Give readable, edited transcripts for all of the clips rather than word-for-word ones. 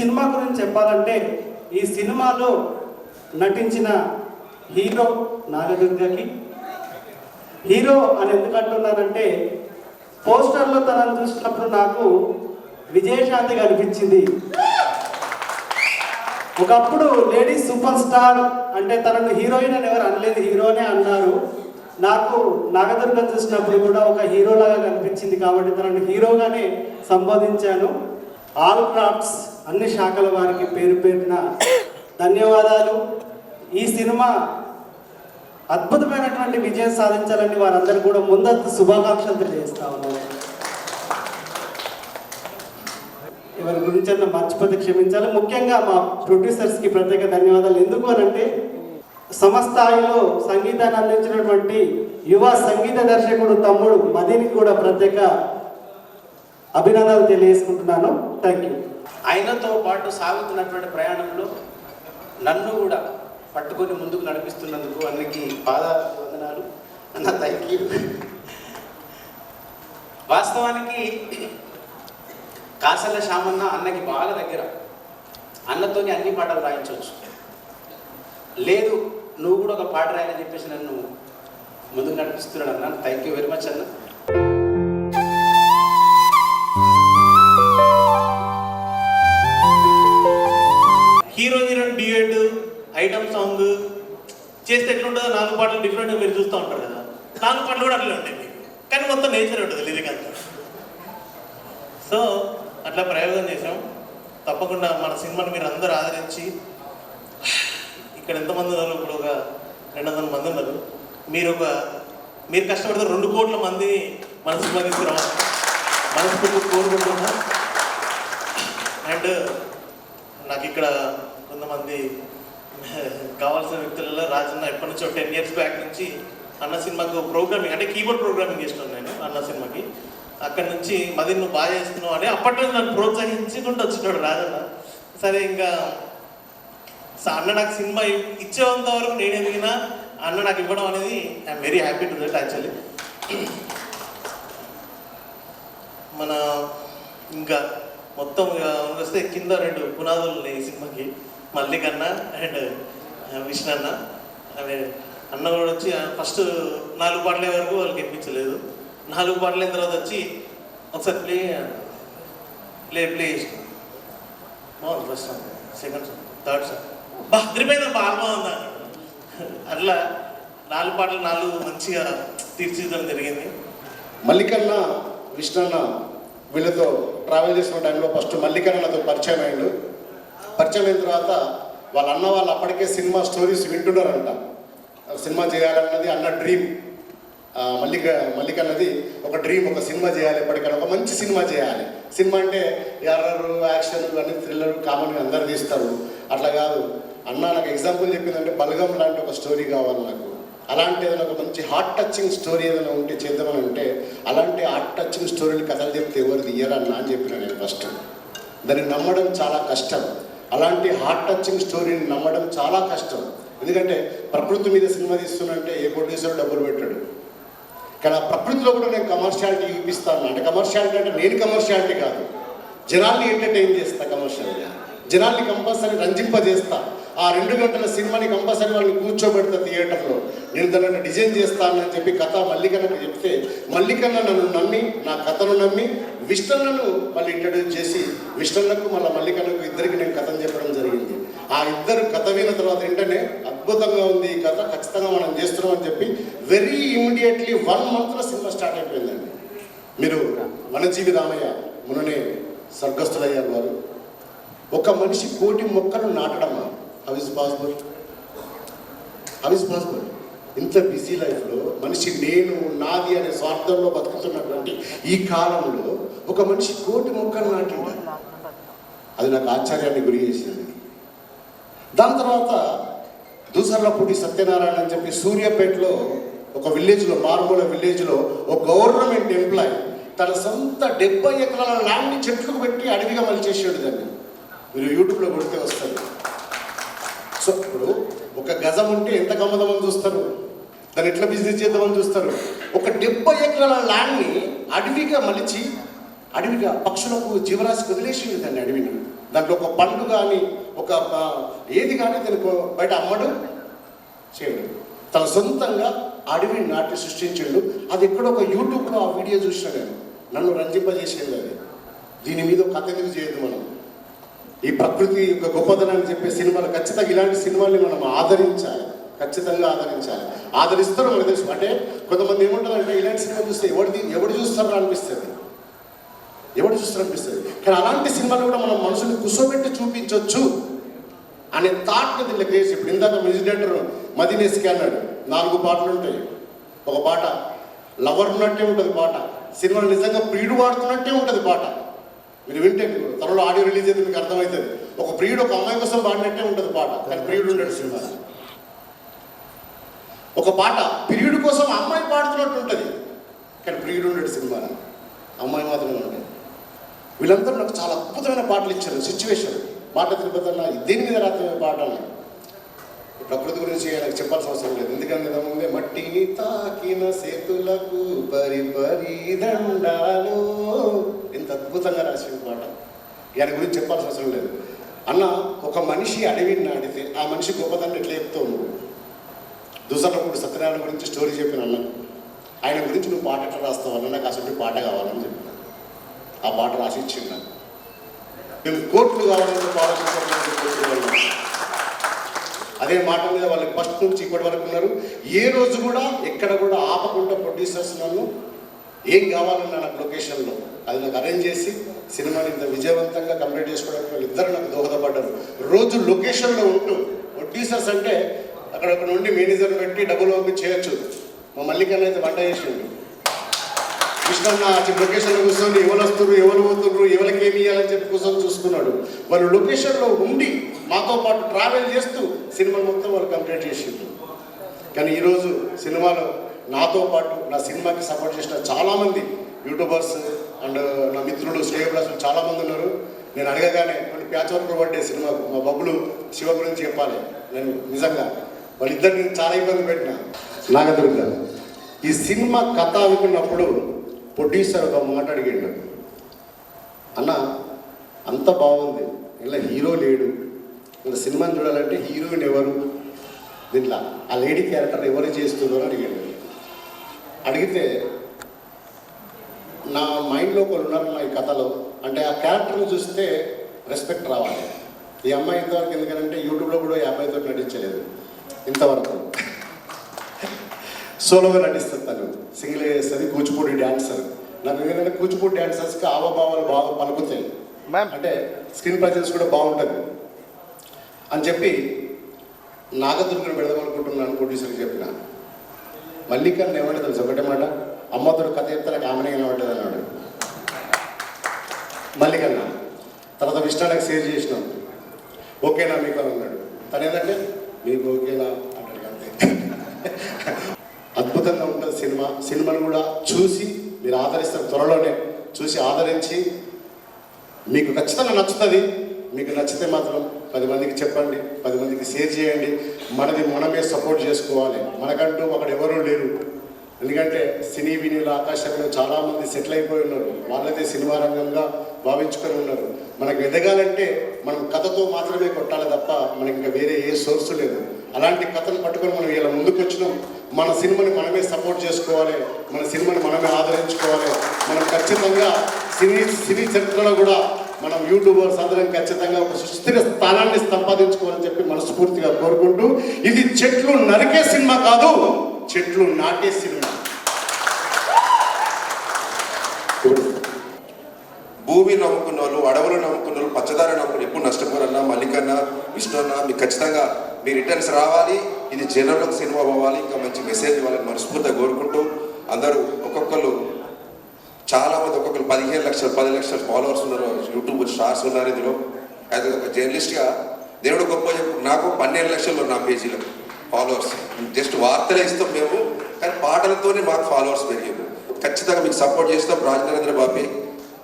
Cinema గురించి చెప్పాలంటే ఈ సినిమాలో నటించిన హీరో నాగదుర్గకి హీరో అని ఎందుకు అంటున్నానంటే పోస్టర్లో తనను చూసినప్పుడు నాకు విజయశాంతి కనిపించింది. ఒకప్పుడు లేడీస్ సూపర్ స్టార్ అంటే తనను హీరోయిన్ అని ఎవరు అనలేదు, హీరోనే అన్నారు. నాకు నాగదుర్గ చూసినప్పుడు కూడా ఒక హీరోలాగా కనిపించింది కాబట్టి తనను హీరోగానే సంబోధించాను. ఆల్ క్రాఫ్ట్స్ అన్ని శాఖల వారికి పేరు పేరున ధన్యవాదాలు. ఈ సినిమా అద్భుతమైనటువంటి విజయం సాధించాలని వారందరూ కూడా ముందస్తు శుభాకాంక్షలు తెలియజేస్తా ఉన్నారు. ఎవరి గురించి అన్న మర్చిపోతే క్షమించాలి. ముఖ్యంగా మా ప్రొడ్యూసర్స్కి ప్రత్యేక ధన్యవాదాలు. ఎందుకు అనంటే సమస్థాయిలో సంగీతాన్ని అందించినటువంటి యువ సంగీత దర్శకుడు తమ్ముడు మదీనికి కూడా ప్రత్యేక అభినందనలు తెలియజేసుకుంటున్నాను. Thank you. ఆయనతో పాటు సాగుతున్నటువంటి ప్రయాణంలో నన్ను కూడా పట్టుకొని ముందుకు నడిపిస్తున్నందుకు అన్నకి పాదాభివందనాలు అన్న. Thank you. వాస్తవానికి కాసల శ్యామన్న అన్నకి బాగా దగ్గర, అన్నతోని అన్ని పాటలు రాయించవచ్చు. లేదు నువ్వు కూడా ఒక పాట రాయని చెప్పేసి నన్ను ముందుకు నడిపిస్తున్నాడు అన్న. థ్యాంక్ యూ వెరీ మచ్ అన్న. Hero heroine duet item song చేస్తే ఎట్లుంటుందో 4 పాటలు డిఫరెంట్గా మీరు చూస్తూ ఉంటారు కదా. 4 పాటలు కూడా అట్లే ఉంటాయి మీకు, కానీ మొత్తం నేచర్ ఉంటుంది లిరిక్ అంతా. సో అట్లా ప్రయోగం చేసాం. తప్పకుండా మన సినిమాని మీరు అందరూ ఆదరించి, ఇక్కడ ఎంతమంది ఉన్నారు, ఇప్పుడు ఒక 200 మంది ఉన్నారు. మీరు కష్టపడితే 2 కోట్ల మంది మన సినిమా తీసుకురావాలి మనస్ఫూర్తి కోరుకుంటున్నా. అండ్ నాకు ఇక్కడ కొంతమంది కావాల్సిన వ్యక్తులలో రాజన్న ఎప్పటి నుంచో 10 years బ్యాక్ నుంచి అన్న సినిమాకు ప్రోగ్రామింగ్ అంటే కీబోర్డ్ ప్రోగ్రామింగ్ చేస్తున్నాను నేను అన్న సినిమాకి. అక్కడి నుంచి మది నువ్వు బాగా చేస్తున్నావు అని అప్పట్లో నన్ను ప్రోత్సహించుకుంటూ వచ్చినాడు రాజన్న. సరే ఇంకా అన్న నాకు సినిమా ఇచ్చేంత వరకు నేను ఎదిగినా అన్న నాకు ఇవ్వడం అనేది I'm very happy to that actually. మన ఇంకా మొత్తం వస్తే కింద 2 పునాదులు ఉన్నాయి ఈ సినిమాకి, మల్లికన్న అండ్ విష్ణు అన్న. అవి అన్న కూడా వచ్చి ఫస్ట్ 4 పాటల వరకు వాళ్ళకి వినిపించలేదు. 4 పాటలు అయిన తర్వాత వచ్చి ఒకసారి ప్లే బాగుంది first song, second song, third song అదిరిపోయిందా బాగా ఉందా. అట్లా 4 పాటలు 4 మంచిగా తీర్చిదిద్దడం జరిగింది. మల్లికన్న విష్ణన్న వీళ్ళతో ట్రావెల్ చేసిన టైంలో ఫస్ట్ మల్లికన్నతో పరిచయం అయ్యాడు. పరిచయం అయిన తర్వాత వాళ్ళ అన్న వాళ్ళు అప్పటికే సినిమా స్టోరీస్ వింటున్నారంట. సినిమా చేయాలన్నది అన్న డ్రీమ్. మల్లికన్నది ఒక డ్రీమ్, ఒక సినిమా చేయాలి, ఎప్పటికైనా ఒక మంచి సినిమా చేయాలి. సినిమా అంటే ఎర్రర్ యాక్షన్ ఇవన్నీ థ్రిల్లర్ కామన్గా అందరు తీస్తారు. అట్లా కాదు, అన్న నాకు ఎగ్జాంపుల్ చెప్పిందంటే బలగం లాంటి ఒక స్టోరీ కావాలి నాకు. అలాంటి ఏదైనా ఒక మంచి హార్ట్ టచింగ్ స్టోరీ ఏదైనా ఉంటే చేద్దామని ఉంటే అలాంటి హార్ట్ టచింగ్ స్టోరీలు కథలు చెప్తే ఎవరు తీయరన్నా అని చెప్పిన నేను ఫస్ట్. దాన్ని నమ్మడం చాలా కష్టం. అలాంటి హార్ట్ టచింగ్ స్టోరీని నమ్మడం చాలా కష్టం. ఎందుకంటే ప్రకృతి మీద సినిమా తీస్తున్నంటే ఏ ప్రొడ్యూసర్ డబ్బులు పెట్టాడు. కానీ ఆ ప్రకృతిలో కూడా నేను కమర్షియాలిటీ చూపిస్తాను. అంటే కమర్షియాలిటీ అంటే నేను కమర్షియాలిటీ కాదు, జనాల్ని ఎంటర్టైన్ చేస్తా, కమర్షియల్గా జనాల్ని కంపల్సరీ రంజింపజేస్తా. ఆ 2 గంటల సినిమాని కంపల్సరీ వాళ్ళని కూర్చోబెడతా థియేటర్లో. నేను దాన్ని డిజైన్ చేస్తానని చెప్పి కథ మల్లికన్నకు చెప్తే మల్లికన్న నన్ను నమ్మి, నా కథను నమ్మి విష్ణన్నను మళ్ళీ ఇంట్రడ్యూస్ చేసి విష్ణన్నకు మళ్ళీ మల్లికన్నకు ఇద్దరికి నేను కథను చెప్పడం జరిగింది. ఆ ఇద్దరు కథ విన్న తర్వాత వెంటనే అద్భుతంగా ఉంది ఈ కథ, ఖచ్చితంగా మనం చేస్తున్నాం అని చెప్పి వెరీ ఇమీడియట్లీ 1 monthలో సినిమా స్టార్ట్ అయిపోయిందండి. మీరు వనజీవి రామయ్య ముననే స్వర్గస్థులయ్యారు వారు. ఒక మనిషి 1,000,000 మొక్కలు నాటడమా? How is possible? ఇంత బిజీ లైఫ్లో మనిషి నేను నాది అనే స్వార్థంలో బతుకుతున్నటువంటి ఈ కాలంలో ఒక మనిషి 1,000,000 మొక్కలు నాటిండ. అది నాకు ఆశ్చర్యాన్ని గురి చేసింది. దాని తర్వాత దూసర్లపూడి సత్యనారాయణ అని చెప్పి సూర్యాపేటలో ఒక విలేజ్లో, మారుమూల విలేజ్లో ఒక గవర్నమెంట్ ఎంప్లాయీ తన సొంత 70 ఎకరాల ల్యాండ్ని చెట్లకు పెట్టి అడవిగా మలిచేసాడు. దాన్ని మీరు యూట్యూబ్లో కొడితే వస్తారు. సో ఇప్పుడు ఒక గజం ఉంటే ఎంత గమ్మదమని చూస్తారు, దాన్ని ఎట్లా బిజినెస్ చేద్దామని చూస్తారు. ఒక 70 ఎకరాల ల్యాండ్ని అడవిగా మలిచి అడవిగా పక్షులకు జీవరాశికి వదిలేసింది దాన్ని అడవిని. దాంట్లో ఒక పండు కానీ ఒక ఏది కానీ తనకు బయట అమ్మడు చేయడు. తన సొంతంగా అడవిని నాటి సృష్టించిండు. అది ఎక్కడో ఒక యూట్యూబ్లో ఆ వీడియో చూసిన నేను, నన్ను రంజింపజేసేది అది. దీని మీద ఒక కథ ఎందుకు చేయదు మనం? ఈ ప్రకృతి యొక్క గొప్పదనాన్ని చెప్పే సినిమాలు ఖచ్చితంగా ఇలాంటి సినిమాల్ని మనం ఆదరించాలి, ఖచ్చితంగా ఆదరించాలి. ఆదరిస్తారు మనకు తెలుసు. అంటే కొంతమంది ఏమంటారంటే ఇలాంటి సినిమా చూస్తే ఎవడు చూస్తారో అనిపిస్తుంది, ఎవడు చూస్తారు అనిపిస్తుంది. కానీ అలాంటి సినిమాలు కూడా మనం మనసుని కుసోబెట్టి చూపించవచ్చు అనే థాట్ని దీంట్లో క్రియేట్. ఇప్పుడు ఇందాక మ్యూజిక్ డైరెక్టర్ మదినేస్కి అన్నాడు 4 పాటలు ఉంటాయి. ఒక పాట లవర్ ఉన్నట్టే ఉంటుంది పాట, సినిమాలో నిజంగా ప్రియుడు వాడుతున్నట్టే ఉంటుంది పాట. మీరు వింటే త్వరలో ఆడియో రిలీజ్ అయితే మీకు అర్థమవుతుంది. ఒక ప్రియుడు ఒక అమ్మాయి కోసం పాడినట్టే ఉంటుంది పాట, కానీ ప్రియుడు ఉంటాడు సినిమా. ఒక పాట ప్రియుడు కోసం అమ్మాయి పాడుతున్నట్టు ఉంటుంది, కానీ ప్రియుడు ఉంటాడు సినిమా, అమ్మాయి మాత్రమే ఉంటుంది. వీళ్ళందరూ నాకు చాలా అద్భుతమైన పాటలు ఇచ్చారు. సిచ్యువేషన్ మాట తిరుపతి అన్న దేని మీద రాత్రమే పాటలు. ప్రకృతి గురించి నాకు చెప్పాల్సిన అవసరం లేదు, ఎందుకంటే ముందే మట్టిని తాకిన సేతులకు పరిపరి దండాలు, ఎంత అద్భుతంగా రాసిన పాట. దాని గురించి చెప్పాల్సిన అవసరం లేదు. అన్న ఒక మనిషి అడవిని నాటితే ఆ మనిషి గొప్పదాన్ని ఎట్లా చెప్తావు నువ్వు? దుసరప్పుడు సత్యనారాయణ గురించి స్టోరీ చెప్పిన అన్న, ఆయన గురించి నువ్వు పాట ఎట్లా రాస్తావు అన్న, నాకు అసలు పాట కావాలని చెప్పిన. ఆ పాట రాసి ఇచ్చింది నాకు. నేను కోట్లు కావాలని ఆలోచించాను. అదే మాట మీద వాళ్ళకి ఫస్ట్ నుంచి ఇప్పటి వరకు ఉన్నారు. ఏ రోజు కూడా ఎక్కడ కూడా ఆపకుండా ప్రొడ్యూసర్స్ నన్ను ఏం కావాలన్నా నాకు లొకేషన్లో అది నాకు అరేంజ్ చేసి సినిమాని ఇంత విజయవంతంగా కంప్లీట్ చేసుకోవడానికి వాళ్ళు ఇద్దరు నాకు దోహదపడ్డారు. రోజు లొకేషన్లో ఉంటూ ప్రొడ్యూసర్స్ అంటే అక్కడ నుండి మేనేజర్ పెట్టి డబ్బులు పంపి చేయొచ్చు. మా మల్లికన్న అయితే వంట చేసిండు, కృష్ణన్న లొకేషన్లో కూర్చొని ఎవరు వస్తున్నారు ఎవరు పోతున్నారు ఎవరికి ఏమి ఇవ్వాలని చెప్పి కూర్చొని చూసుకున్నాడు. వాళ్ళు లొకేషన్లో ఉండి మాతో పాటు ట్రావెల్ చేస్తూ సినిమా మొత్తం వాళ్ళు కంప్లీట్ చేసిండ్రు. కానీ ఈరోజు సినిమాలో నాతో పాటు నా సినిమాకి సపోర్ట్ చేసిన చాలామంది యూట్యూబర్స్ అండ్ నా మిత్రులు స్నేహితులు చాలామంది ఉన్నారు. నేను అడగగానే కొన్ని ప్యాచ్ వర్క్ పడ్డే సినిమాకు మా బబ్బులు శివ గురించి చెప్పాలి. నేను నిజంగా వాళ్ళిద్దరిని చాలా ఇబ్బంది పెట్టిన. నాగదుర్గ ఈ సినిమా కథ అనుకున్నప్పుడు ప్రొడ్యూసర్ ఒక మాట అడిగాడు, అన్న అంత బాగుంది, ఇలా హీరో లేడు, ఇలా సినిమాని చూడాలంటే హీరోయిన్ ఎవరు, దీంట్లో ఆ లేడీ క్యారెక్టర్ ఎవరు చేస్తున్నారో అడిగాడు. అడిగితే నా మైండ్లో ఒకరు ఉన్నారు నా ఈ కథలో, అంటే ఆ క్యారెక్టర్ని చూస్తే రెస్పెక్ట్ రావాలి. ఈ అమ్మాయి ఇంతవరకు ఎందుకంటే యూట్యూబ్లో కూడా ఈ అమ్మాయితో నటించలేదు ఇంతవరకు. సోలోగా నటిస్తుంది, తను సింగిల్ చేస్తుంది, కూచిపూడి డ్యాన్సర్. నాకు ఎందుకంటే కూచిపూడి డ్యాన్సర్స్కి హావభావాలు బాగా పలుకుతాయి, అంటే స్క్రీన్ ప్రజెన్స్ కూడా బాగుంటుంది అని చెప్పి నాగదుర్గను పెడదామనుకుంటున్నాను. ప్రొడ్యూసర్కి చెప్పిన మల్లికన్న ఏమంటే తెలుసు ఒకటే మాట, అమ్మతోడు కథ చెప్తే నాకు ఆమెనే కనబడ్డది అన్నాడు మల్లికన్న. తర్వాత విష్ణాలకు సేవ్ చేసినాం, ఓకేనా మీకు అని అన్నాడు. తను ఏంటంటే మీకు ఓకేనా అంటాడు అంతే. అద్భుతంగా ఉంటుంది సినిమా. సినిమాను కూడా చూసి మీరు ఆదరిస్తారు, త్వరలోనే చూసి ఆదరించి మీకు ఖచ్చితంగా నచ్చుతుంది. మీకు నచ్చితే మాత్రం 10 మందికి చెప్పండి, 10 మందికి షేర్ చేయండి. మనది మనమే సపోర్ట్ చేసుకోవాలి. మనకంటూ అక్కడ ఎవరూ లేరు, ఎందుకంటే సినీ వినీల ఆకాశంలో చాలామంది సెటిల్ అయిపోయి ఉన్నారు, వాళ్ళదే సినిమా రంగంగా భావించుకొని ఉన్నారు. మనకు ఎదగాలంటే మనం కథతో మాత్రమే కొట్టాలి తప్ప మనకి ఇంకా వేరే ఏ సోర్సు లేదు. అలాంటి కథను పట్టుకొని మనం ఇలా ముందుకు వచ్చినాం. మన సినిమాని మనమే సపోర్ట్ చేసుకోవాలి, మన సినిమాని మనమే ఆదరించుకోవాలి. మనం ఖచ్చితంగా సినీ చరిత్రలో కూడా మనం యూట్యూబర్స్ అందరం ఖచ్చితంగా ఒక సుస్థిర స్థానాన్ని సంపాదించుకోవాలని చెప్పి మనస్ఫూర్తిగా కోరుకుంటూ, ఇది చెట్లు నరికే సినిమా కాదు, చెట్లు నాటే సినిమా. భూమి నమ్ముకున్న వాళ్ళు, అడవులు నమ్ముకున్న వాళ్ళు, పచ్చదారి నమ్ముకున్న ఎప్పుడు నష్టపోరన్నా మల్లికన్న విష్ణున్న మీకు ఖచ్చితంగా మీ రిటర్న్స్ రావాలి. ఇది జనంలోకి సినిమా పోవాలి, ఇంకా మంచి మెసేజ్ ఇవ్వాలని మనస్ఫూర్తిగా కోరుకుంటూ, అందరూ ఒక్కొక్కరు చాలామంది ఒక్కొక్కరు 15 లక్షలు 10 లక్షల ఫాలోవర్స్ ఉన్నారు, యూట్యూబ్ స్టార్స్ ఉన్నారు. ఇందులో అది ఒక జర్నలిస్ట్గా దేవుడు గొప్ప చెప్పు, నాకు 12 లక్షలు నా పేజీలో ఫాలోవర్స్. జస్ట్ వార్తలే ఇస్తాం మేము, కానీ పాటలతోనే మాకు ఫాలోవర్స్ పెరిగారు. ఖచ్చితంగా మీకు సపోర్ట్ చేస్తాం. రాజనరేంద్ర బాబీ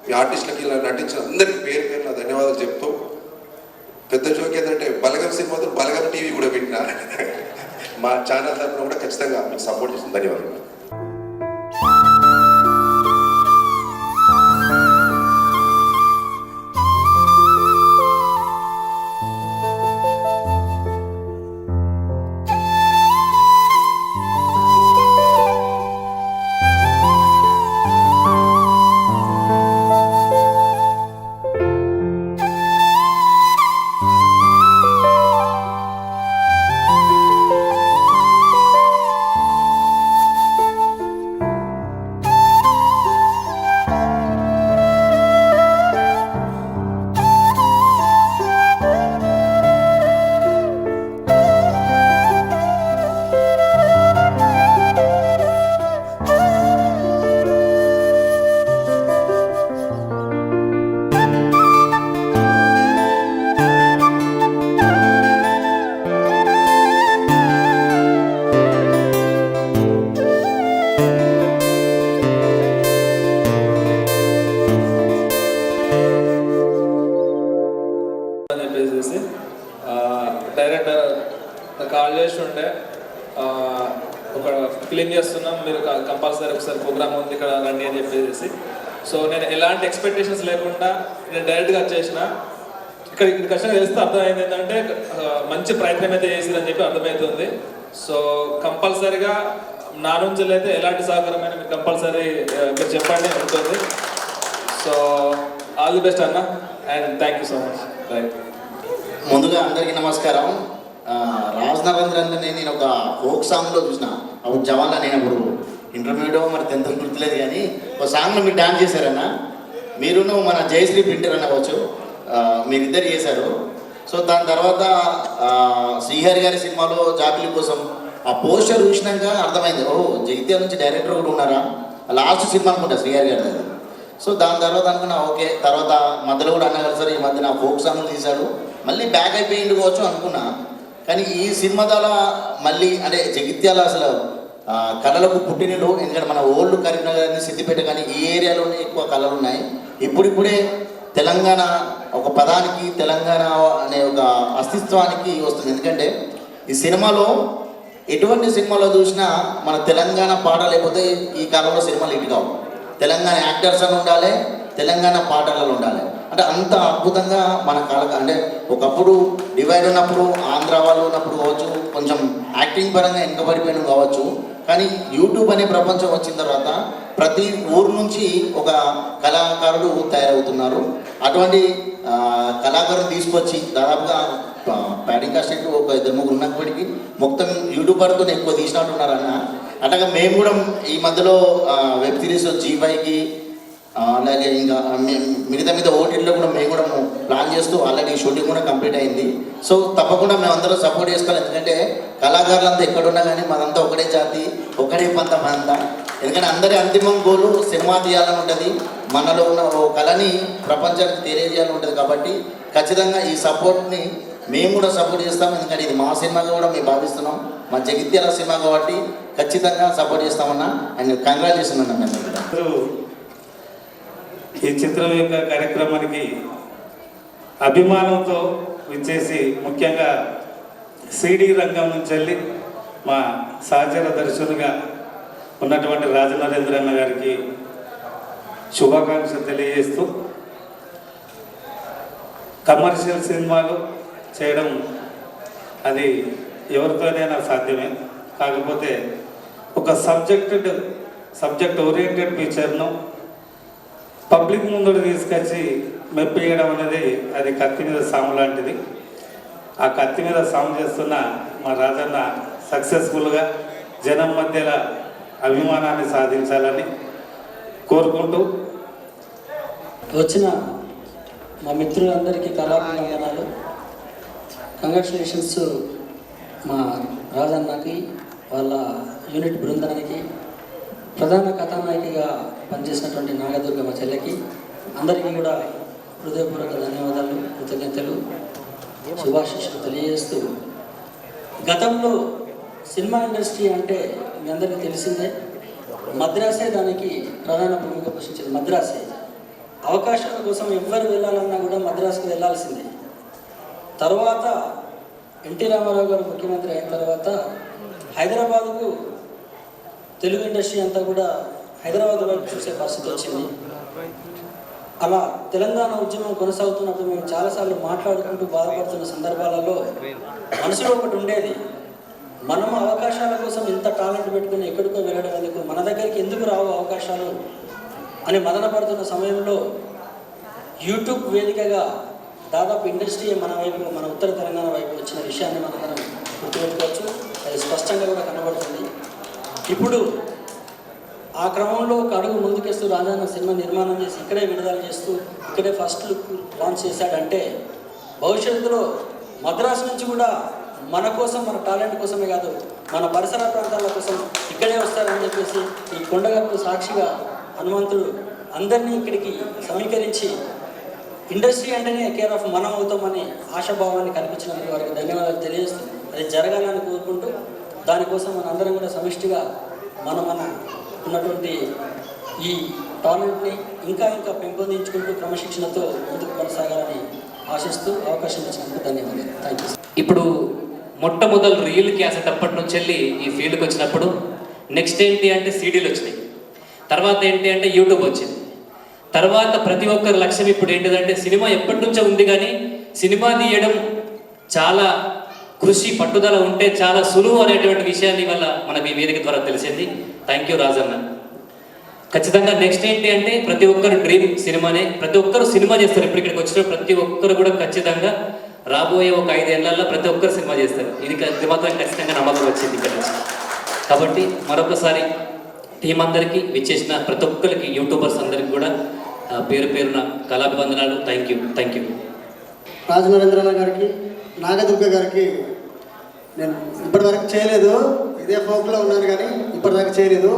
మీ ఆర్టిస్టులకి ఇలా నటించిన అందరికీ పేరు పేరున ధన్యవాదాలు చెప్తూ, పెద్ద జోక్ ఏంటంటే బలగం సినిమాతో బలగం టీవీ కూడా పెట్టిన మా ఛానల్ తరఫున కూడా ఖచ్చితంగా మీకు సపోర్ట్ చేస్తాం. ధన్యవాదాలు. చెప్పేసి డైరెక్టర్ కాల్ చేసి ఉండే ఒక ఫిలిం చేస్తున్నాం, మీరు కంపల్సరీ ఒకసారి ప్రోగ్రామ్ ఉంది ఇక్కడ రండి అని చెప్పేసి. సో నేను ఎలాంటి ఎక్స్పెక్టేషన్స్ లేకుండా నేను డైరెక్ట్గా వచ్చేసిన. ఇక్కడికి వచ్చిన తెలిస్తే అర్థమైంది ఏంటంటే మంచి ప్రయత్నం అయితే చేసిరని చెప్పి అర్థమవుతుంది. సో కంపల్సరీగా నా నుంచి అయితే ఎలాంటి సహకారమైన మీరు కంపల్సరీ మీరు చెప్పండి ఉంటుంది. సో ఆల్ ది బెస్ట్ అన్న, and thank you so much. Thank you. ముందుగా అందరికీ నమస్కారం. రాజ్ నరేంద్ర అంటే నేను ఒక ఫోక్ సాంగ్లో చూసిన, అప్పుడు జవాన్లో నేను అప్పుడు ఇంటర్మీడియట్ మరి 10th గుర్తులేదు, కానీ ఒక సాంగ్లో మీరు డాన్స్ చేశారన్న. మీరును మన జయశ్రీ ప్రింటర్ అనవచ్చు, మీరిద్దరు చేశారు. సో దాని తర్వాత శ్రీహరి గారి సినిమాలో జాబిలి కోసం ఆ పోస్టర్ చూసినాక అర్థమైంది, జగిత్యాల నుంచి డైరెక్టర్ కూడా ఉన్నారా, లాస్ట్ సినిమా అనుకుంటా శ్రీహరి గారి దగ్గర. సో దాని తర్వాత అనుకున్నా ఓకే, తర్వాత మధ్యలో కూడా అన్న కలిసారు, ఈ మధ్య నా ఫోక్ సాంగ్లు తీశారు, మళ్ళీ బ్యాక్ అయిపోయింది కావచ్చు అనుకున్నా. కానీ ఈ సినిమా ద్వారా మళ్ళీ అంటే జగిత్యాల అసలు కళలకు పుట్టినలు, ఎందుకంటే మన ఓల్డ్ కరీంనగర్ కానీ సిద్దిపేట కానీ ఈ ఏరియాలోనే ఎక్కువ కళలు ఉన్నాయి. ఇప్పుడిప్పుడే తెలంగాణ ఒక పదానికి, తెలంగాణ అనే ఒక అస్తిత్వానికి వస్తుంది. ఎందుకంటే ఈ సినిమాలో ఎటువంటి సినిమాలో చూసినా మన తెలంగాణ పాట లేకపోతే ఈ కాలంలో సినిమాలు ఇటు కావు. తెలంగాణ యాక్టర్స్ అని ఉండాలి, తెలంగాణ పాటలలో ఉండాలి. అంటే అంత అద్భుతంగా మన కళ, అంటే ఒకప్పుడు డివైడ్ ఉన్నప్పుడు ఆంధ్ర వాళ్ళు ఉన్నప్పుడు కావచ్చు, కొంచెం యాక్టింగ్ పరంగా వెనుకబడిపోయిన కావచ్చు. కానీ యూట్యూబ్ అనే ప్రపంచం వచ్చిన తర్వాత ప్రతి ఊరు నుంచి ఒక కళాకారుడు తయారవుతున్నారు. అటువంటి కళాకారుని తీసుకొచ్చి దాదాపుగా బ్యాటింగ్ కాస్ట్ ఒక 2-3 ఉన్నప్పటికీ మొత్తం యూట్యూబర్తో ఎక్కువ తీసినట్టున్నారన్న. అట్లాగా మేము కూడా ఈ మధ్యలో వెబ్ సిరీస్ G5కి అలాగే ఇంకా మిగతా ఓటీటీలో కూడా మేము కూడా ప్లాన్ చేస్తూ ఆల్రెడీ షూటింగ్ కూడా కంప్లీట్ అయింది. సో తప్పకుండా మేమందరం సపోర్ట్ చేసుకోవాలి. ఎందుకంటే కళాకారులంతా ఎక్కడున్నా కానీ మనంతా ఒకటే జాతి, ఒకటే పంత మనంతా. ఎందుకంటే అందరి అంతిమం గోలు సినిమా తీయాలని ఉంటుంది, మనలో ఉన్న ఓ కళని ప్రపంచానికి తెలియజేయాలని ఉంటుంది. కాబట్టి ఖచ్చితంగా ఈ సపోర్ట్ని మేము కూడా సపోర్ట్ చేస్తాం. ఎందుకంటే ఇది మా సినిమాగా కూడా మేము భావిస్తున్నాం, మా జగిత్యాల సినిమా కాబట్టి ఖచ్చితంగా సపోర్ట్ చేస్తామన్నా. అండ్ కంగ్రాచులేషన్ అన్న. మేము ఈ చిత్రం యొక్క కార్యక్రమానికి అభిమానంతో విచ్చేసి, ముఖ్యంగా సిడి రంగం నుంచి వెళ్ళి మా సహచర దర్శకునిగా ఉన్నటువంటి రాజనరేంద్ర అన్న గారికి శుభాకాంక్షలు తెలియజేస్తూ, కమర్షియల్ సినిమాలు చేయడం అది ఎవరితోనైనా సాధ్యమే. కాకపోతే ఒక సబ్జెక్ట్ ఓరియంటెడ్ పిక్చర్ను పబ్లిక్ ముందుకు తీసుకొచ్చి మెప్పియడం అనేది అది కత్తి మీద సాము లాంటిది. ఆ కత్తి మీద సాము చేస్తున్న మా రాజన్న సక్సెస్ఫుల్గా జనం మధ్యలో అభిమానాన్ని సాధించాలని కోరుకుంటూ, వచ్చిన మా మిత్రులందరికీ కళాభివందనాలు, కంగ్రాచులేషన్స్ మా రాజన్నకి, వాళ్ళ యూనిట్ బృందానికి, ప్రధాన కథానాయికగా పనిచేసినటువంటి నాగదుర్గ మా చెల్లెకి, అందరికీ కూడా హృదయపూర్వక ధన్యవాదాలు, కృతజ్ఞతలు, శుభాశిష్యులు తెలియజేస్తూ, గతంలో సినిమా ఇండస్ట్రీ అంటే మీ అందరికీ తెలిసిందే, మద్రాసే దానికి ప్రధాన భూమిక పోషించింది. మద్రాసే అవకాశాల కోసం ఎవ్వరు వెళ్ళాలన్నా కూడా మద్రాసుకు వెళ్ళాల్సిందే. తర్వాత ఎన్టీ రామారావు గారు ముఖ్యమంత్రి అయిన తర్వాత హైదరాబాద్కు తెలుగు ఇండస్ట్రీ అంతా కూడా హైదరాబాద్ వైపు చూసే పరిస్థితి వచ్చింది. అలా తెలంగాణ ఉద్యమం కొనసాగుతున్నప్పుడు మేము చాలాసార్లు మాట్లాడుకుంటూ బాధపడుతున్న సందర్భాలలో మనసులో ఒకటి ఉండేది, మనం అవకాశాల కోసం ఇంత టాలెంట్ పెట్టుకుని ఎక్కడికో వెళ్ళడం ఎందుకు, మన దగ్గరికి ఎందుకు రావు అవకాశాలు అని మదనపడుతున్న సమయంలో యూట్యూబ్ వేదికగా దాదాపు ఇండస్ట్రీ మన వైపు, మన ఉత్తర తెలంగాణ వైపు వచ్చిన విషయాన్ని మనం గుర్తుపెట్టుకోవచ్చు. అది స్పష్టంగా కూడా కనబడుతుంది. ఇప్పుడు ఆ క్రమంలో ఒక అడుగు ముందుకేస్తూ రాజన్న సినిమా నిర్మాణం చేసి ఇక్కడే విడుదల చేస్తూ ఇక్కడే ఫస్ట్ లుక్ లాంచ్ చేశాడంటే, భవిష్యత్తులో మద్రాసు నుంచి కూడా మన కోసం, మన టాలెంట్ కోసమే కాదు, మన పరిసర ప్రాంతాల కోసం ఇక్కడే వస్తారని చెప్పేసి ఈ కొండగట్టు సాక్షిగా హనుమంతుడు అందరినీ ఇక్కడికి సమీకరించి ఇండస్ట్రీ అంటేనే కేర్ ఆఫ్ మనం అవుతామని ఆశాభావాన్ని కల్పించినందుకు వారికి ధన్యవాదాలు తెలియజేస్తూ, అది జరగాలని కోరుకుంటూ, దానికోసం మనందరం కూడా సమిష్టిగా మన ఉన్నటువంటి ఈ టాలెంట్ని ఇంకా ఇంకా పెంపొందించుకుంటూ క్రమశిక్షణతో ముందుకు కొనసాగాలని ఆశిస్తూ అవకాశం ఇచ్చినందుకు ధన్యవాదాలు. Thank you. ఇప్పుడు మొట్టమొదలు రీల్ క్యాసెట్ అప్పటి నుంచి వెళ్ళి ఈ ఫీల్డ్కి వచ్చినప్పుడు నెక్స్ట్ ఏంటి అంటే సీడీలు వచ్చినాయి, తర్వాత ఏంటి అంటే యూట్యూబ్ వచ్చింది, తర్వాత ప్రతి ఒక్కరి లక్ష్యం ఇప్పుడు ఏంటిదంటే సినిమా ఎప్పటి నుంచో ఉంది కానీ సినిమా తీయడం చాలా కృషి పట్టుదల ఉంటే చాలా సులువు అనేటువంటి విషయాన్ని వల్ల మనకి ఈ వేదిక ద్వారా తెలిసింది. Thank you Rajanna. ఖచ్చితంగా నెక్స్ట్ ఏంటి అంటే ప్రతి ఒక్కరు డ్రీమ్ సినిమానే, ప్రతి ఒక్కరు సినిమా చేస్తారు. ఇప్పుడు ఇక్కడికి వచ్చిన ప్రతి ఒక్కరు కూడా ఖచ్చితంగా రాబోయే ఒక 5 ఏళ్లలో ప్రతి ఒక్కరు సినిమా చేస్తారు. ఇది మాత్రం ఖచ్చితంగా నమ్మకం వచ్చింది ఇక్కడ నుంచి. కాబట్టి మరొకసారి టీం అందరికీ విచ్చేసిన ప్రతి ఒక్కరికి యూట్యూబర్స్ అందరికీ కూడా పేరు పేరున కళాభివందనాలు. Thank you. రాజనరేంద్రన్న గారికి, నాగదుర్గ గారికి నేను ఇప్పటివరకు చేయలేదు, ఇదే ఫోక్లో ఉన్నాను కానీ ఇప్పటిదాకా చేయలేదు.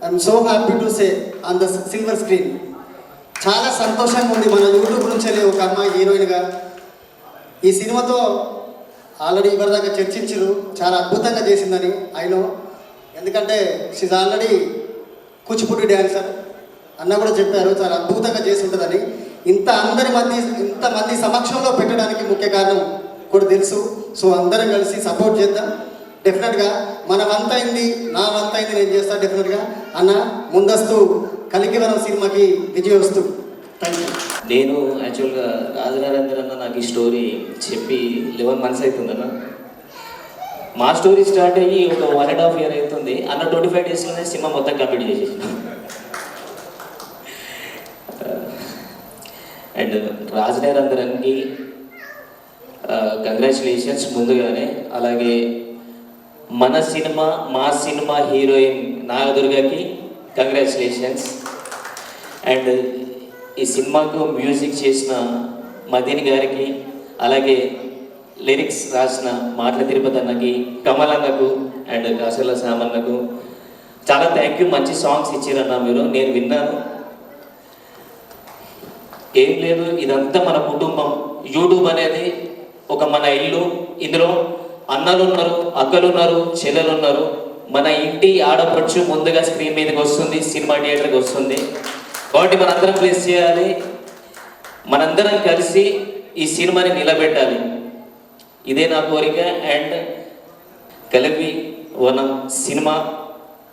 I'm so happy to say on the silver screen. చాలా సంతోషంగా ఉంది మన యూట్యూబ్ నుంచి వెళ్ళి ఒక అమ్మాయి హీరోయిన్గా ఈ సినిమాతో ఆల్రెడీ ఇప్పటిదాకా చర్చించారు, చాలా అద్భుతంగా చేసిందని అయినో. ఎందుకంటే షీజ్ ఆల్రెడీ కూచిపూడి డ్యాన్సర్ అన్న కూడా చెప్పారు, చాలా అద్భుతంగా చేసి ఉంటుందని. ఇంతమంది సమక్షంలో పెట్టడానికి ముఖ్య కారణం కూడా తెలుసు. సో అందరం కలిసి సపోర్ట్ చేద్దాం. డెఫినెట్గా మన వంతైంది, నా వంతైంది నేను చేస్తాను డెఫినెట్గా. అన్న ముందస్తు కలికివరం సినిమాకి విజయోస్తు. Thank you. నేను యాక్చువల్గా రాజనరేంద్ర అన్న నాకు ఈ స్టోరీ చెప్పి 11 months అవుతుందన్న. మా స్టోరీ స్టార్ట్ అయ్యి ఒక 1.5 year అవుతుంది అన్న. 25 daysలోనే సినిమా మొత్తం కంప్లీట్ చేసేసిన. అండ్ రాజనరేంద్రన్కి కంగ్రాచులేషన్స్ ముందుగానే. అలాగే మా సినిమా హీరోయిన్ నాగదుర్గకి కంగ్రాచులేషన్స్. అండ్ ఈ సినిమాకు మ్యూజిక్ చేసిన మదీన్ గారికి, అలాగే లిరిక్స్ రాసిన మాటల తిరుపతి అన్నకి, కమల్ అన్నకు అండ్ కాసల సామన్నకు చాలా థ్యాంక్ యూ. మంచి సాంగ్స్ ఇచ్చారన్న మీరు, నేను విన్నాను. ఏం లేదు, ఇదంతా మన కుటుంబం. యూట్యూబ్ అనేది ఒక మన ఇల్లు. ఇందులో అన్నలు ఉన్నారు, అక్కలు ఉన్నారు, చెల్లెలు ఉన్నారు. మన ఇంటి ఆడపడుచు ముందుగా స్క్రీన్ మీదకి వస్తుంది, సినిమా థియేటర్కి వస్తుంది. కాబట్టి మనందరం ప్లేస్ చేయాలి, మనందరం కలిసి ఈ సినిమాని నిలబెట్టాలి. ఇదే నా కోరిక. అండ్ కలిపి వనం సినిమా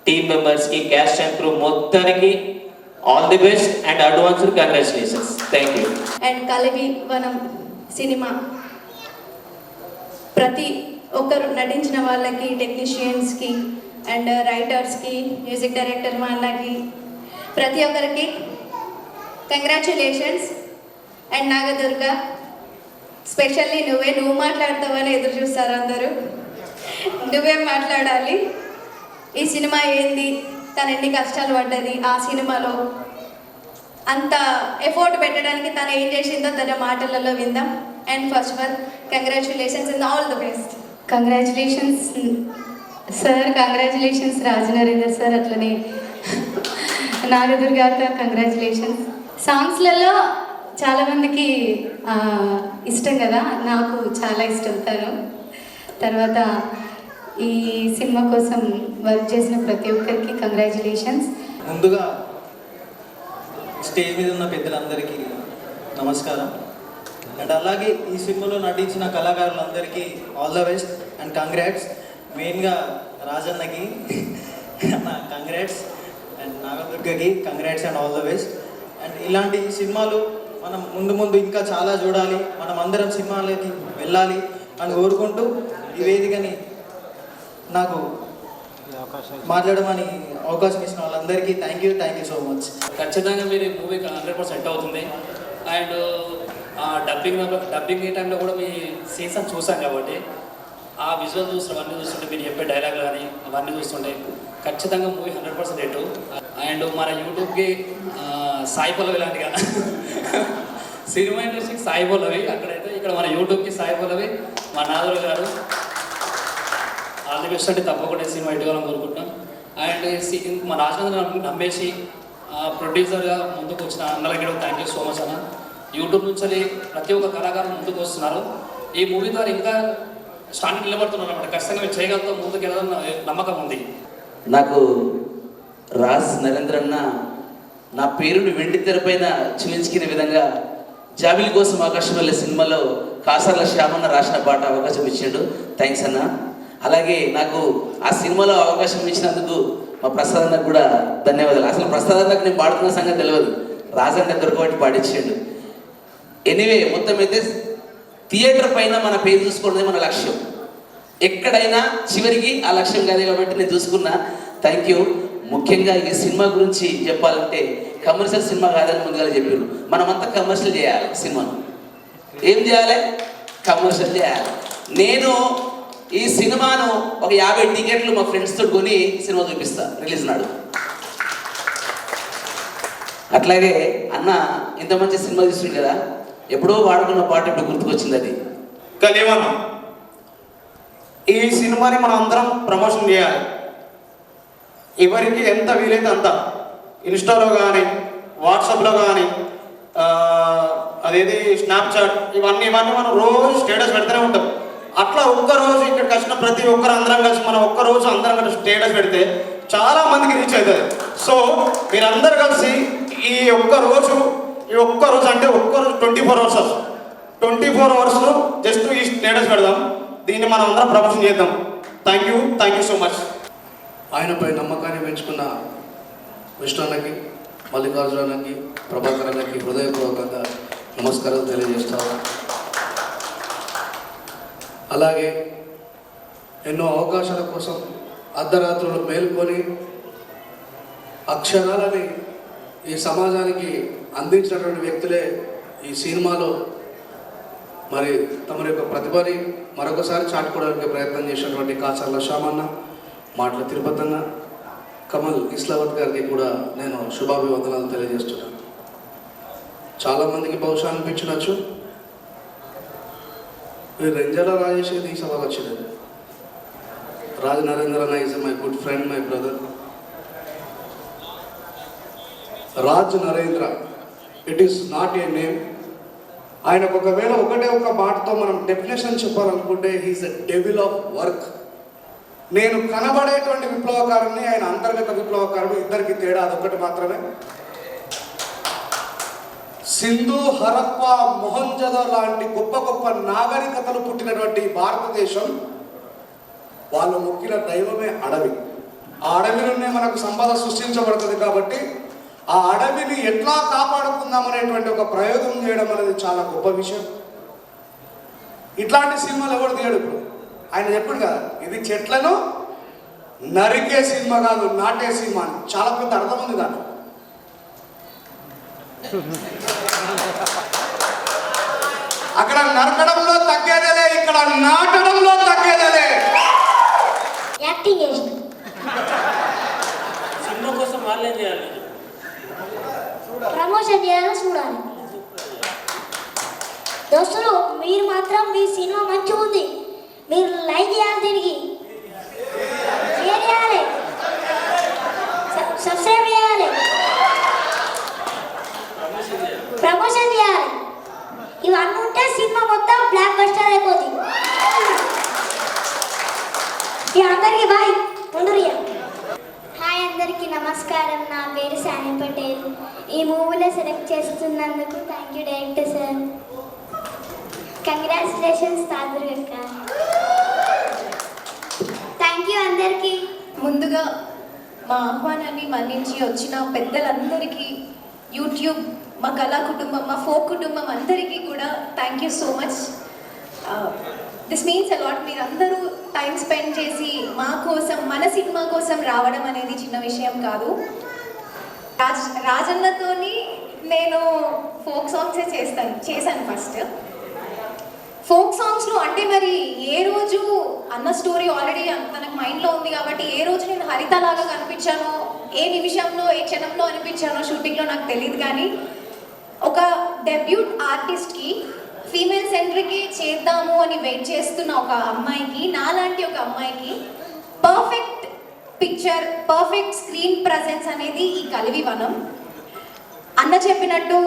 టీమ్ మెంబర్స్కి, క్యాస్ట్ అండ్ క్రూ మొత్తానికి all the best and advanced congratulations. Thank you. And కలిపి వనం సినిమా ప్రతి ఒక్కరు నటించిన వాళ్ళకి, టెక్నీషియన్స్కి అండ్ రైటర్స్కి, మ్యూజిక్ డైరెక్టర్ మా అన్నకి, ప్రతి ఒక్కరికి కంగ్రాచులేషన్స్. అండ్ నాగదుర్గ స్పెషల్లీ నువ్వు మాట్లాడతావని ఎదురు చూస్తారు అందరూ. నువ్వేం మాట్లాడాలి, ఈ సినిమా ఏంది, తను ఎన్ని కష్టాలు పడ్డది ఆ సినిమాలో, అంత ఎఫోర్ట్ పెట్టడానికి తను ఏం చేసిందో తన మాటలలో విందాం. And first of all congratulations and all the best. Congratulations sir, congratulations Rajanarender sir, అట్లనే నాగదుర్గ గారు కంగ్రాచులేషన్స్. సాంగ్స్లలో చాలామందికి ఇష్టం కదా, నాకు చాలా ఇష్టం తను. తర్వాత ఈ సినిమా కోసం వర్క్ చేసిన ప్రతి ఒక్కరికి కంగ్రాచులేషన్స్. ముందుగా స్టేజ్ మీద ఉన్న పెద్దలందరికీ నమస్కారం. అండ్ అలాగే ఈ సినిమాలో నటించిన కళాకారులందరికీ all the best and congrats. మెయిన్గా రాజన్నకి కంగ్రాట్స్ అండ్ నాగదుర్గకి congrats and all the best. And ఇలాంటి సినిమాలు మనం ముందు ఇంకా చాలా చూడాలి, మనం అందరం సినిమాలకి వెళ్ళాలి అని కోరుకుంటూ ఈ వేదికని నాకు మాట్లాడమని అవకాశం ఇచ్చిన వాళ్ళందరికీ థ్యాంక్ యూ సో మచ్. ఖచ్చితంగా మీరు మూవీకి 100% సెట్ అవుతుంది. అండ్ డబ్బింగ్ టైంలో కూడా మీ సీన్స్ అని చూసాం కాబట్టి ఆ విజువల్ అవన్నీ చూస్తుంటే, మీరు చెప్పే డైలాగులు కానీ అవన్నీ చూస్తుంటే ఖచ్చితంగా మూవీ 100% హిట్. అండ్ మన యూట్యూబ్కి సాయి పల్లవి లాంటిగా సినిమా ఇండస్ట్రీకి సాయి పల్లవి అక్కడైతే, ఇక్కడ మన యూట్యూబ్కి సాయి పల్లవి, మా నాదురు గారు. ఆల్ ది బెస్ట్ అంటే తప్పకుండా సినిమా ఇటుకోవాలని కోరుకుంటున్నాం. అండ్ మా రాజేంద్ర నమ్మేసి ప్రొడ్యూసర్గా ముందుకు వచ్చిన అన్నలకి థ్యాంక్ యూ సో మచ్ అన్న. యూట్యూబ్ నుంచి ప్రతి ఒక్క కళాకారులు ముందుకు వస్తున్నారు. ఈ మూవీ ద్వారా ఇంకా స్టాండింగ్ నిలబడుతున్నారు అన్నమాట. ఖచ్చితంగా మీరు చేయగలుగుతాం, ముందుకు వెళ్ళాలని నమ్మకం ఉంది నాకు. రాజ్ నరేంద్ర అన్న నా పేరుని వెండి తెరపైన చూపించుకునే విధంగా జాబిలి కోసం ఆకాశం వెళ్ళే సినిమాలో కాసర్ల శ్యామన్న రాసిన పాట అవకాశం ఇచ్చిండు. థ్యాంక్స్ అన్న. అలాగే నాకు ఆ సినిమాలో అవకాశం ఇచ్చినందుకు మా ప్రసాద్ అన్నకు కూడా ధన్యవాదాలు. అసలు ప్రసాద్ అన్నకు నేను పాడుతున్న సంగతి తెలియదు, రాజన్న దొరకబట్టి పాడించిండు. ఎనీవే మొత్తం అయితే థియేటర్ పైన మన పేరు చూసుకోవడమే మన లక్ష్యం. ఎక్కడైనా చివరికి ఆ లక్ష్యం కాదే కాబట్టి నేను చూసుకున్నా. Thank you. ముఖ్యంగా ఈ సినిమా గురించి చెప్పాలంటే కమర్షియల్ సినిమా కాదని ముందుగా చెప్పారు. మనమంతా కమర్షియల్ చేయాలి. సినిమాను ఏం చేయాలి? కమర్షియల్ చేయాలి. నేను ఈ సినిమాను ఒక 50 టికెట్లు మా ఫ్రెండ్స్తో కొని సినిమా చూపిస్తా రిలీజ్ నాడు. అట్లాగే అన్న ఇంత మంచి సినిమా తీస్తుంది కదా, ఎప్పుడో వాడుకున్న పాట ఇప్పుడు గుర్తుకొచ్చింది. అది కానీ ఏమన్నా ఈ సినిమాని మనం అందరం ప్రమోషన్ చేయాలి. ఎవరికి ఎంత వీలైతే అంత ఇన్స్టాలో కానీ వాట్సాప్లో కానీ అదేది స్నాప్చాట్ ఇవన్నీ మనం రోజు స్టేటస్ పెడుతూనే ఉంటాం. అట్లా ఒక్కరోజు ఇక్కడికి వచ్చిన ప్రతి ఒక్కరు అందరం కలిసి మనం ఒక్కరోజు అందరం కలిసి స్టేటస్ పెడితే చాలా మందికి రీచ్ అవుతుంది. సో మీరందరూ కలిసి ఈ ఒక్క రోజు అంటే ఒక్కరోజు 24 hours 24 hours జస్ట్ ఈ స్టేటస్ పెడదాం. దీన్ని మనం అందరం ప్రమోషన్ చేద్దాం. Thank you so much. ఆయనపై నమ్మకాన్ని పెంచుకున్న విష్ణున్నకి, మల్లికార్జునకి, ప్రభాకర్ అన్నకి హృదయపూర్వకంగా నమస్కారాలు తెలియజేస్తాను. అలాగే ఎన్నో అవకాశాల కోసం అర్ధరాత్రులు మేల్కొని అక్షరాలని ఈ సమాజానికి అందించినటువంటి వ్యక్తులే ఈ సినిమాలో మరి తమ యొక్క ప్రతిభని మరొకసారి చాటుకోవడానికి ప్రయత్నం చేసినటువంటి కాసర్ల శ్యామన్న, మాటల తిరుపతి అన్న, కమల్ ఇస్లావత్ గారికి కూడా నేను శుభాభివందనాలు తెలియజేస్తున్నాను. చాలామందికి బహుశా అనిపించవచ్చు రెంజల రాజేష్ ఈ సభకు వచ్చినది. రాజ్ నరేంద్ర అన్న is my good friend, my brother. Raj Narendra, it is not a name. ఆయనకు ఒకవేళ ఒకటే ఒక మాటతో మనం డెఫినేషన్ చెప్పాలనుకుంటే he is a devil of work. నేను కనబడేటువంటి విప్లవకారుని, ఆయన అంతర్గత విప్లవకారుడు, ఇద్దరికి తేడా అదొకటి మాత్రమే. సింధు, హరప్ప, మొహంజదో లాంటి గొప్ప గొప్ప నాగరికతలు పుట్టినటువంటి భారతదేశం, వాళ్ళు మొక్కిన దైవమే అడవి. ఆ అడవిలోనే మనకు సంపద సృష్టించబడుతుంది. కాబట్టి ఆ అడవిని ఎట్లా కాపాడుకుందాం అనేటువంటి ఒక ప్రయోగం చేయడం అనేది చాలా గొప్ప విషయం. ఇట్లాంటి సినిమాలు ఎవరు తీయడు. ఇప్పుడు ఆయన చెప్పాడు కదా, ఇది చెట్లను నరికే సినిమా కాదు, నాటే సినిమా అని. చాలా పెద్ద అర్థం ఉంది దాన్ని. అక్కడ నరకడంలో తగ్గేదేలే, ఇక్కడ నాటడంలో తగ్గేదేలే. యాక్టింగ్ చేసిన సినిమా కోసం వాళ్ళు ఏం చేయాలి? ప్రమోషన్ చేయాలని చూడాలి. దోస్తులు మీరు మాత్రం మీ సినిమా మంచిగా ఉంది, మీరు లైక్ చేయాలి, దీనికి షేర్ చేయాలి, సబ్స్క్రైబ్ చేయాలి, ప్రమోషన్ చేయాలి. ఇవన్నీ ఉంటే సినిమా మొత్తం బ్లాక్ బస్టర్ అయిపోతుంది. అందరికీ బాయ్. హాయ్ అందరికీ నమస్కారం. నా పేరు సాని పటేల్. ఈ మూవీలో సెలెక్ట్ చేస్తున్నందుకు thank you director sir. Congratulations తాదురు అక్క. థ్యాంక్ యూ అందరికీ. ముందుగా మా ఆహ్వానాన్ని మన్నించి వచ్చిన పెద్దలందరికీ, యూట్యూబ్, మా కళా కుటుంబం, మా ఫోక్ కుటుంబం అందరికీ కూడా thank you so much. This means a lot. మీరందరూ టైం స్పెండ్ చేసి మా కోసం, మన సినిమా కోసం రావడం అనేది చిన్న విషయం కాదు. రాజన్నతోని నేను ఫోక్ సాంగ్సే చేశాను ఫస్ట్. ఫోక్ సాంగ్స్లో అంటే మరి ఏ రోజు అన్న స్టోరీ ఆల్రెడీ తనకు మైండ్లో ఉంది కాబట్టి ఏ రోజు నేను హరితలాగా కనిపించానో, ఏ నిమిషంలో, ఏ క్షణంలో అనిపించానో షూటింగ్లో నాకు తెలియదు. కానీ ఒక డెబ్యూట్ ఆర్టిస్ట్కి ఫీమేల్ సెంట్రీకి చేద్దాము అని వెయిట్ చేస్తున్న ఒక అమ్మాయికి, నాలాంటి ఒక అమ్మాయికి perfect picture, perfect screen presence అనేది ఈ కలివి వనం. అన్న చెప్పినట్టు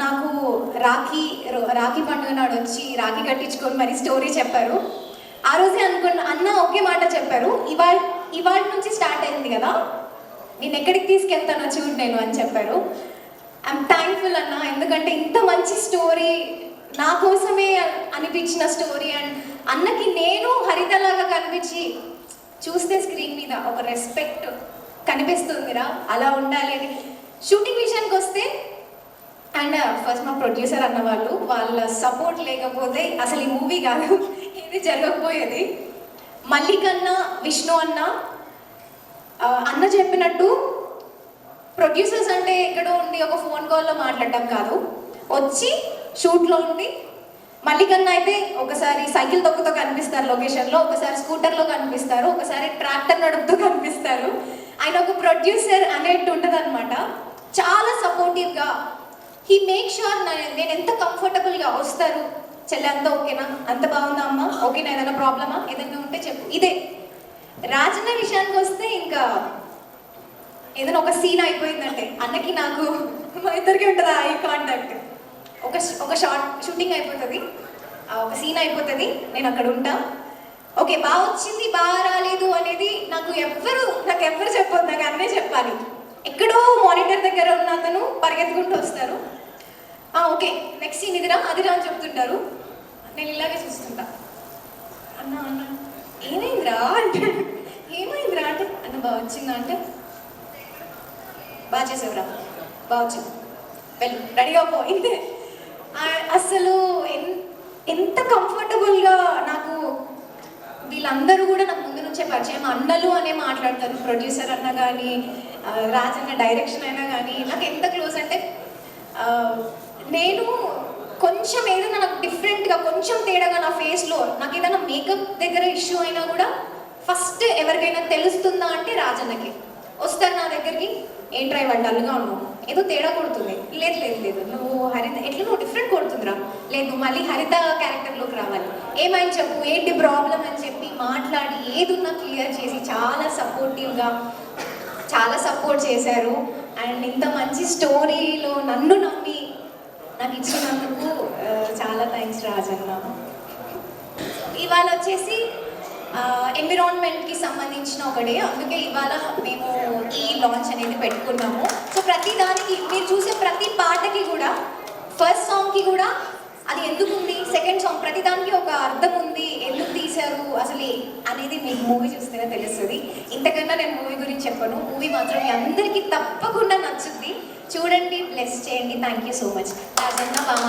నాకు రాఖీ పండుగ నాడు వచ్చి రాఖీ కట్టించుకొని మరి స్టోరీ చెప్పారు. ఆ రోజే అనుకున్న అన్న ఒకే మాట చెప్పారు, ఇవాళ నుంచి స్టార్ట్ అయింది కదా, నేను ఎక్కడికి తీసుకెళ్తానో చూడు నేను అని చెప్పారు. ఐఎమ్ థ్యాంక్ఫుల్ అన్న, ఎందుకంటే ఇంత మంచి స్టోరీ నా కోసమే అనిపించిన స్టోరీ. అండ్ అన్నకి నేను హరితలాగా కనిపించి చూస్తే స్క్రీన్ మీద ఒక రెస్పెక్ట్ కనిపిస్తుందిరా, అలా ఉండాలి అని. షూటింగ్ విషయానికి వస్తే అండ్ ఫస్ట్ మా ప్రొడ్యూసర్ అన్న వాళ్ళ సపోర్ట్ లేకపోతే అసలు ఈ మూవీ కాదు, ఇది జరగకపోయేది. మల్లికన్న, విష్ణు అన్న అన్న చెప్పినట్టు ప్రొడ్యూసర్స్ అంటే ఎక్కడో ఉండి ఒక ఫోన్ కాల్లో మాట్లాడటం కాదు, వచ్చి షూట్లో ఉండి. మల్లికన్న అయితే ఒకసారి సైకిల్ తొక్కుతూ కనిపిస్తారు లొకేషన్లో, ఒకసారి స్కూటర్లో కనిపిస్తారు, ఒకసారి ట్రాక్టర్ నడుపుతూ కనిపిస్తారు. ఆయన ఒక ప్రొడ్యూసర్ అనేట్టు ఉంటుంది అనమాట. చాలా సపోర్టివ్గా హీ మేక్ షూర్ నేను ఎంత కంఫర్టబుల్గా వస్తారు. చెల్లె అంతా ఓకేనా, అంత బాగుందా అమ్మ, ఓకేనా, ఏదైనా ప్రాబ్లమా, ఏదైనా ఉంటే చెప్పు. ఇదే రాజన్న విషయానికి వస్తే ఇంకా ఏదైనా ఒక సీన్ అయిపోయిందంటే అన్నకి నాకు మా ఇద్దరికి ఉంటుంది ఐ కాంటాక్ట్. ఒక షూటింగ్ అయిపోతుంది, ఒక సీన్ అయిపోతుంది, నేను అక్కడ ఉంటా. ఓకే బాగా వచ్చింది బాగా రాలేదు అనేది నాకు ఎవ్వరు చెప్పొద్దు, నాకు అన్నే చెప్పాలి. ఎక్కడో మానిటర్ దగ్గర ఉన్న అతను పరిగెత్తుకుంటూ వస్తారు, ఓకే నెక్స్ట్ సీన్ ఇదిరా అదిరా అని చెప్తుంటారు. నేను ఇలాగే చూస్తుంటా, అన్న అన్న ఏమైందిరా అంటే, ఏమైందిరా అంటే, అన్న బాగా వచ్చిందా అంటే, బాగా చేసేవరా, బాగా వచ్చింది, వెళ్ళి రెడీగా పోయింది. అసలు ఎంత కంఫర్టబుల్గా నాకు వీళ్ళందరూ కూడా నాకు ముందు నుంచే పరిచయం. అన్నలు అనే మాట్లాడతారు, ప్రొడ్యూసర్ అన్న కానీ రాజన్న డైరెక్షన్ అయినా కానీ నాకు ఎంత క్లోజ్ అంటే, నేను కొంచెం ఏదైనా నాకు డిఫరెంట్గా కొంచెం తేడాగా నా ఫేస్లో నాకు ఏదైనా మేకప్ దగ్గర ఇష్యూ అయినా కూడా ఫస్ట్ ఎవరికైనా తెలుస్తుందా అంటే రాజన్నకి వస్తారు నా దగ్గరికి. ఏంట్రా ఇవాళ డల్గా ఉన్నావు, ఏదో తేడా కొడుతుంది, లేదు లేదు లేదు నువ్వు హరిత ఎట్లా నువ్వు డిఫరెంట్ కొడుతుందిరా, లేదు మళ్ళీ హరిత క్యారెక్టర్లోకి రావాలి, ఏమైనా చెప్పు ఏంటి ప్రాబ్లం అని చెప్పి మాట్లాడి ఏదున్నా క్లియర్ చేసి చాలా సపోర్టివ్గా చాలా సపోర్ట్ చేశారు. అండ్ ఇంత మంచి స్టోరీలో నన్ను నమ్మి నాకు ఇచ్చినందుకు చాలా థ్యాంక్స్ రాజన్న. ఇవాళ వచ్చేసి ఎన్విరాన్మెంట్కి సంబంధించిన ఒక డే, అందుకే ఇవాళ మేము ఈ లాంచ్ అనేది పెట్టుకున్నాము. సో ప్రతి దానికి మీరు చూసే ప్రతి పాటకి కూడా ఫస్ట్ సాంగ్కి కూడా అది ఎందుకు ఉంది, సెకండ్ సాంగ్ ప్రతి దానికి ఒక అర్థం ఉంది, ఎందుకు తీశారు అసలు అనేది మీకు మూవీ చూస్తేనే తెలుస్తుంది. ఇంతకన్నా నేను మూవీ గురించి చెప్పను, మూవీ మాత్రం మీ అందరికీ తప్పకుండా నచ్చుద్ది. చూడండి, బ్లెస్ చేయండి. Thank you so much. Rajanna బాగా